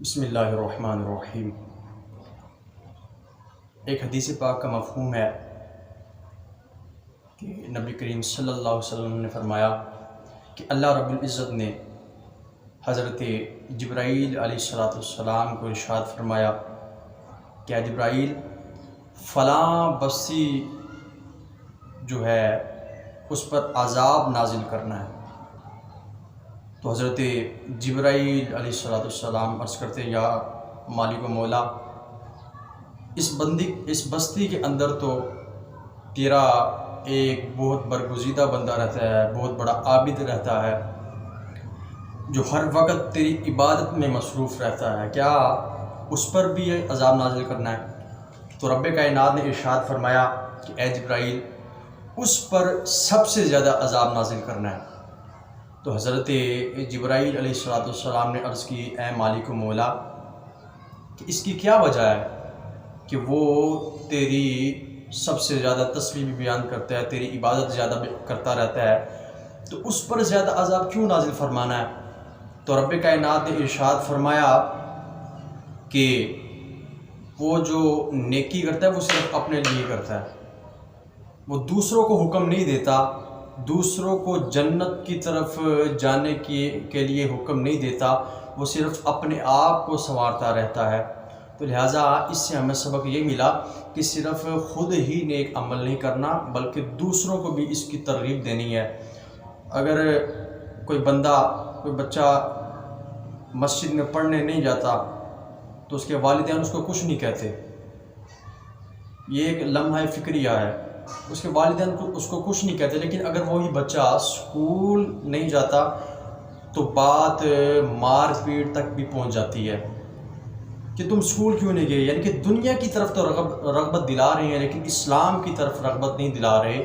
بسم اللہ الرحمن الرحیم۔ ایک حدیث پاک کا مفہوم ہے کہ نبی کریم صلی اللہ علیہ وسلم نے فرمایا کہ اللہ رب العزت نے حضرت جبرائیل علیہ السلام کو ارشاد فرمایا کہ جبرائیل فلاں بستی جو ہے اس پر عذاب نازل کرنا ہے۔ تو حضرت جبرائیل علیہ السلام عرض کرتے یا مالک و مولا، اس بستی کے اندر تو تیرا ایک بہت برگزیدہ بندہ رہتا ہے، بہت بڑا عابد رہتا ہے جو ہر وقت تیری عبادت میں مصروف رہتا ہے، کیا اس پر بھی یہ عذاب نازل کرنا ہے؟ تو رب کائنات نے ارشاد فرمایا کہ اے جبرائیل، اس پر سب سے زیادہ عذاب نازل کرنا ہے۔ تو حضرت جبرائیل علیہ السلام نے عرض کی اے مالک و مولا کہ اس کی کیا وجہ ہے کہ وہ تیری سب سے زیادہ تسبیح بھی بیان کرتا ہے، تیری عبادت زیادہ کرتا رہتا ہے، تو اس پر زیادہ عذاب کیوں نازل فرمانا ہے؟ تو رب کائنات نے ارشاد فرمایا کہ وہ جو نیکی کرتا ہے وہ صرف اپنے لیے کرتا ہے، وہ دوسروں کو حکم نہیں دیتا، دوسروں کو جنت کی طرف جانے کے لیے حکم نہیں دیتا، وہ صرف اپنے آپ کو سنوارتا رہتا ہے۔ تو لہٰذا اس سے ہمیں سبق یہ ملا کہ صرف خود ہی نیک عمل نہیں کرنا بلکہ دوسروں کو بھی اس کی ترغیب دینی ہے۔ اگر کوئی بندہ، کوئی بچہ مسجد میں پڑھنے نہیں جاتا تو اس کے والدین اس کو کچھ نہیں کہتے، یہ ایک لمحہ فکریہ ہے، اس کے والدین اس کو کچھ نہیں کہتے، لیکن اگر وہی بچہ اسکول نہیں جاتا تو بات مار پیٹ تک بھی پہنچ جاتی ہے کہ تم اسکول کیوں نہیں گئے، یعنی کہ دنیا کی طرف تو رغبت دلا رہے ہیں لیکن اسلام کی طرف رغبت نہیں دلا رہے۔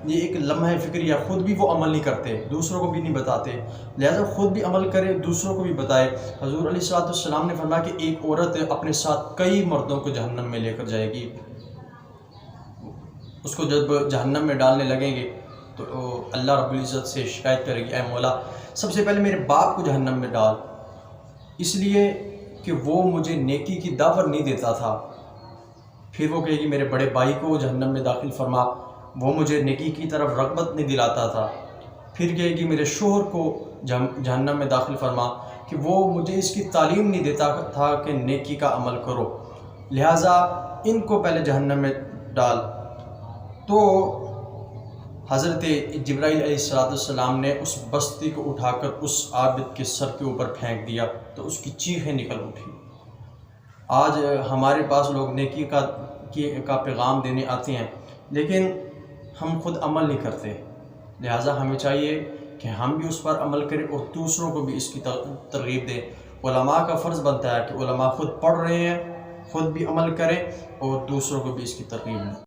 یہ ایک لمحہ فکریہ، خود بھی وہ عمل نہیں کرتے، دوسروں کو بھی نہیں بتاتے، لہذا خود بھی عمل کرے، دوسروں کو بھی بتائے۔ حضور علیہ السلام نے فرمایا کہ ایک عورت اپنے ساتھ کئی مردوں کو جہنم میں لے کر جائے گی، اس کو جب جہنم میں ڈالنے لگیں گے تو اللہ رب العزت سے شکایت کرے گی اے مولا سب سے پہلے میرے باپ کو جہنم میں ڈال، اس لیے کہ وہ مجھے نیکی کی دعوت نہیں دیتا تھا۔ پھر وہ کہے گی میرے بڑے بھائی کو جہنم میں داخل فرما، وہ مجھے نیکی کی طرف رغبت نہیں دلاتا تھا۔ پھر کہے گی میرے شوہر کو جہنم میں داخل فرما کہ وہ مجھے اس کی تعلیم نہیں دیتا تھا کہ نیکی کا عمل کرو، لہٰذا ان کو پہلے جہنم میں ڈال۔ تو حضرت جبرائیل علیہ السلام نے اس بستی کو اٹھا کر اس عابد کے سر کے اوپر پھینک دیا تو اس کی چیخیں نکل اٹھی۔ آج ہمارے پاس لوگ نیکی کا پیغام دینے آتے ہیں لیکن ہم خود عمل نہیں کرتے، لہٰذا ہمیں چاہیے کہ ہم بھی اس پر عمل کریں اور دوسروں کو بھی اس کی ترغیب دیں۔ علماء کا فرض بنتا ہے کہ علماء خود پڑھ رہے ہیں، خود بھی عمل کریں اور دوسروں کو بھی اس کی ترغیب دیں۔